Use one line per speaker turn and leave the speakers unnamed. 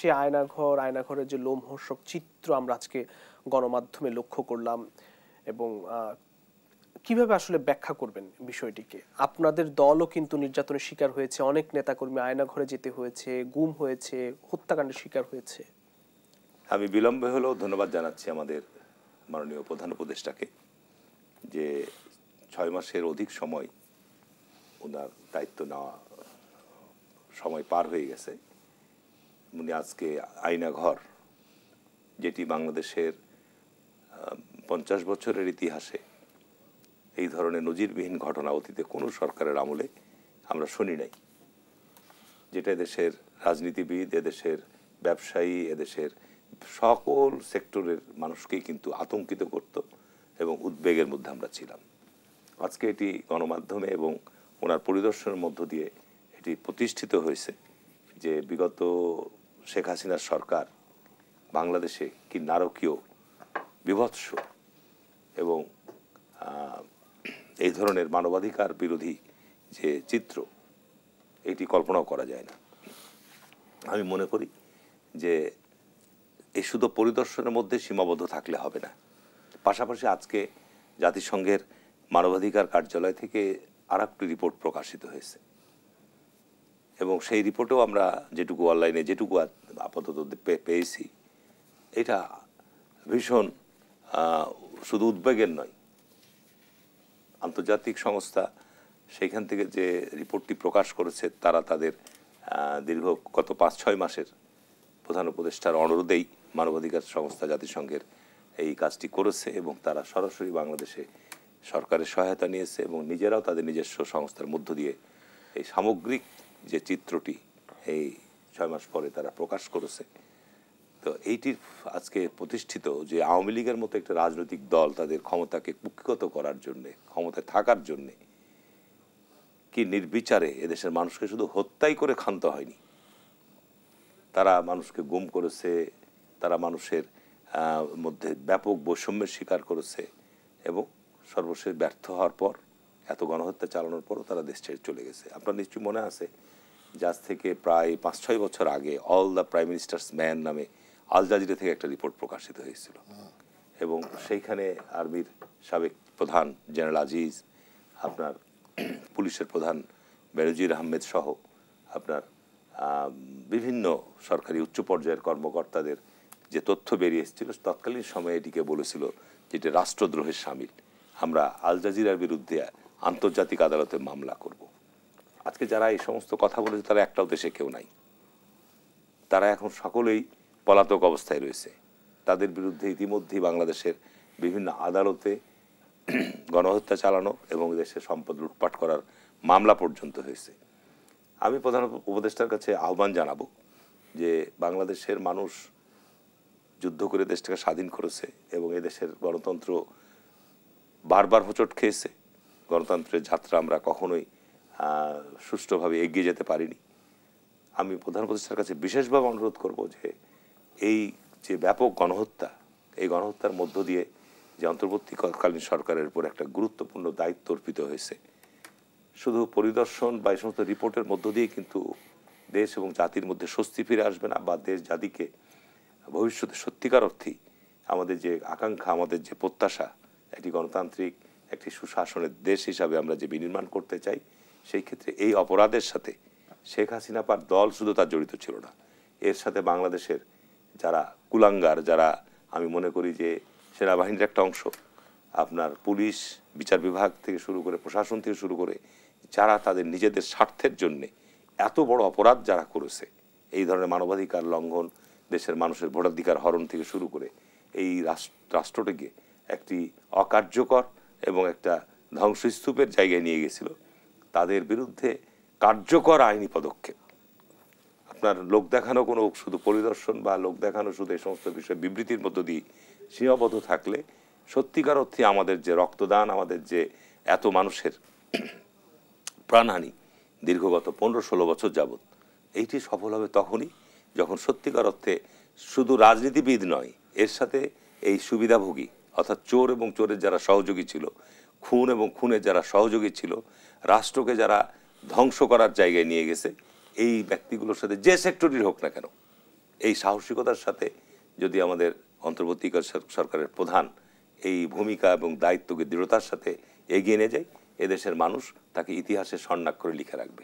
যে আয়নাঘরের যে লোমহর্ষক চিত্র আমরা আজকে গণমাধ্যমে লক্ষ্য করলাম, এবং কিভাবে আসলে ব্যাখ্যা করবেন বিষয়টিকে? আপনাদের দলও কিন্তু নির্যাতনের শিকার হয়েছে, অনেক নেতাকর্মী আয়নাঘরে যেতে হয়েছে, গুম হয়েছে, হত্যাকাণ্ডের শিকার হয়েছে।
আমি বিলম্বে হলেও ধন্যবাদ জানাচ্ছি আমাদের মাননীয় প্রধান উপদেষ্টাকে, যে 6 মাসের অধিক সময় ওনার দায়িত্ব নেওয়া সময় পার হয়ে গেছে। উনি আজকে আয়নাঘর, যেটি বাংলাদেশের 50 বছরের ইতিহাসে এই ধরনের নজিরবিহীন ঘটনা অতীতে কোনো সরকারের আমলে আমরা শুনি নাই, যেটা এদেশের রাজনীতিবিদ, এদেশের ব্যবসায়ী, এদেশের সকল সেক্টরের মানুষকেই কিন্তু আতঙ্কিত করত এবং উদ্বেগের মধ্যে আমরা ছিলাম। আজকে এটি গণমাধ্যমে এবং ওনার পরিদর্শনের মধ্য দিয়ে এটি প্রতিষ্ঠিত হয়েছে যে বিগত শেখ হাসিনার সরকার বাংলাদেশে কি নারকীয়, বিভৎস এবং এই ধরনের মানবাধিকার বিরোধী যে চিত্র, এটি কল্পনাও করা যায় না। আমি মনে করি যে এই শুধু পরিদর্শনের মধ্যে সীমাবদ্ধ থাকলে হবে না। পাশাপাশি আজকে জাতিসংঘের মানবাধিকার কার্যালয় থেকে আরেকটি রিপোর্ট প্রকাশিত হয়েছে, এবং সেই রিপোর্টেও আমরা যেটুকু অনলাইনে যেটুকু আপাতত পেয়েছি, এটা ভীষণ শুধু উদ্বেগের নয়। আন্তর্জাতিক সংস্থা সেইখান থেকে যে রিপোর্টটি প্রকাশ করেছে, তারা তাদের দীর্ঘ গত 5-6 মাসের প্রধান উপদেষ্টার অনুরোধেই মানবাধিকার সংস্থা জাতিসংঘের এই কাজটি করেছে, এবং তারা সরাসরি বাংলাদেশে সরকারের সহায়তা নিয়েছে এবং নিজেরাও তাদের নিজস্ব সংস্থার মধ্য দিয়ে এই সামগ্রিক যে চিত্রটি এই 6 মাস পরে তারা প্রকাশ করেছে। তো এইটির আজকে প্রতিষ্ঠিত যে আওয়ামী লীগের মতো একটা রাজনৈতিক দল তাদের ক্ষমতাকে কুক্ষিগত করার জন্যে, ক্ষমতায় থাকার জন্যে কি নির্বিচারে এদেশের মানুষকে শুধু হত্যাই করে ক্ষান্ত হয়নি, তারা মানুষকে গুম করেছে, তারা মানুষের মধ্যে ব্যাপক বৈষম্যের শিকার করেছে, এবং সর্বশেষ ব্যর্থ হওয়ার পর, এত গণহত্যা চালানোর পরও তারা দেশ ছেড়ে চলে গেছে। আপনার নিশ্চয়ই মনে আছে যে আজ থেকে প্রায় 5-6 বছর আগে all the prime ministers man নামে আল জাজিরা থেকে একটা রিপোর্ট প্রকাশিত হয়েছিল, এবং সেইখানে আর্মির সাবেক প্রধান জেনারেল আজিজ, আপনার পুলিশের প্রধান বেনজির আহমেদ সহ আপনার বিভিন্ন সরকারি উচ্চ পর্যায়ের কর্মকর্তাদের যে তথ্য বেরিয়ে এসেছিল, তৎকালীন সময়ে এটিকে বলেছিল যেটি রাষ্ট্রদ্রোহের শামিল। আমরা আল জাজিরার বিরুদ্ধে আন্তর্জাতিক আদালতে মামলা করব। আজকে যারা এই সমস্ত কথা বলেছে তারা একটাও দেশে কেউ নাই, তারা এখন সকলেই পলাতক অবস্থায় রয়েছে। তাদের বিরুদ্ধে ইতিমধ্যেই বাংলাদেশের বিভিন্ন আদালতে গণহত্যা চালানো এবং দেশের সম্পদ লুটপাট করার মামলা পর্যন্ত হয়েছে। আমি প্রধান উপদেষ্টার কাছে আহ্বান জানাবো যে বাংলাদেশের মানুষ যুদ্ধ করে দেশটাকে স্বাধীন করেছে, এবং এদেশের গণতন্ত্র বারবার হোঁচট খেয়েছে। গণতন্ত্রের যাত্রা আমরা কখনোই সুষ্ঠুভাবে এগিয়ে যেতে পারিনি। আমি প্রধান উপদেষ্টার কাছে বিশেষভাবে অনুরোধ করব যে এই যে ব্যাপক গণহত্যা, এই গণহত্যার মধ্য দিয়ে যে অন্তর্বর্তীকালীন সরকারের উপর একটা গুরুত্বপূর্ণ দায়িত্ব অর্পিত হয়েছে, শুধু পরিদর্শন বা এই সমস্ত রিপোর্টের মধ্য দিয়ে কিন্তু দেশ এবং জাতির মধ্যে স্বস্তি ফিরে আসবে না, বা দেশ জাতিকে ভবিষ্যতে সত্যিকার অর্থেই আমাদের যে আকাঙ্ক্ষা, আমাদের যে প্রত্যাশা, একটি গণতান্ত্রিক একটি সুশাসনের দেশ হিসাবে আমরা যে বিনির্মাণ করতে চাই, সেই ক্ষেত্রে এই অপরাধের সাথে শেখ হাসিনা পার দল শুধু তার জড়িত ছিল না, এর সাথে বাংলাদেশের যারা কুলাঙ্গার, যারা আমি মনে করি যে সেনাবাহিনীর একটা অংশ, আপনার পুলিশ, বিচার বিভাগ থেকে শুরু করে প্রশাসন থেকে শুরু করে যারা তাদের নিজেদের স্বার্থের জন্যে এত বড় অপরাধ যারা করেছে, এই ধরনের মানবাধিকার লঙ্ঘন, দেশের মানুষের ভোটাধিকার হরণ থেকে শুরু করে এই রাষ্ট্রটিকে একটি অকার্যকর এবং একটা ধ্বংসস্তূপের জায়গায় নিয়ে গেছিল, তাদের বিরুদ্ধে কার্যকর আইনি পদক্ষেপ। আপনার লোক দেখানো কোনো শুধু পরিদর্শন বা লোক দেখানো শুধু এই সমস্ত বিষয়ে বিবৃতির মধ্য দিয়ে সীমাবদ্ধ থাকলে সত্যিকার অর্থে আমাদের যে রক্তদান, আমাদের যে এত মানুষের প্রাণহানি দীর্ঘগত 15-16 বছর যাবৎ, এইটি সফল হবে তখনই যখন সত্যিকার অর্থে শুধু রাজনীতিবিদ নয়, এর সাথে এই সুবিধাভোগী অর্থাৎ চোর এবং চোরের যারা সহযোগী ছিল, খুন এবং খুনের যারা সহযোগী ছিল, রাষ্ট্রকে যারা ধ্বংস করার জায়গায় নিয়ে গেছে, এই ব্যক্তিগুলোর সাথে যে সেক্টরের হোক না কেন, এই সাহসিকতার সাথে যদি আমাদের অন্তর্বর্তীকালীন সরকারের প্রধান এই ভূমিকা এবং দায়িত্বকে দৃঢ়তার সাথে এগিয়ে নিয়ে যায়, এদেশের মানুষ তাকে ইতিহাসের স্বর্ণাক্ষরে লিখে রাখবে।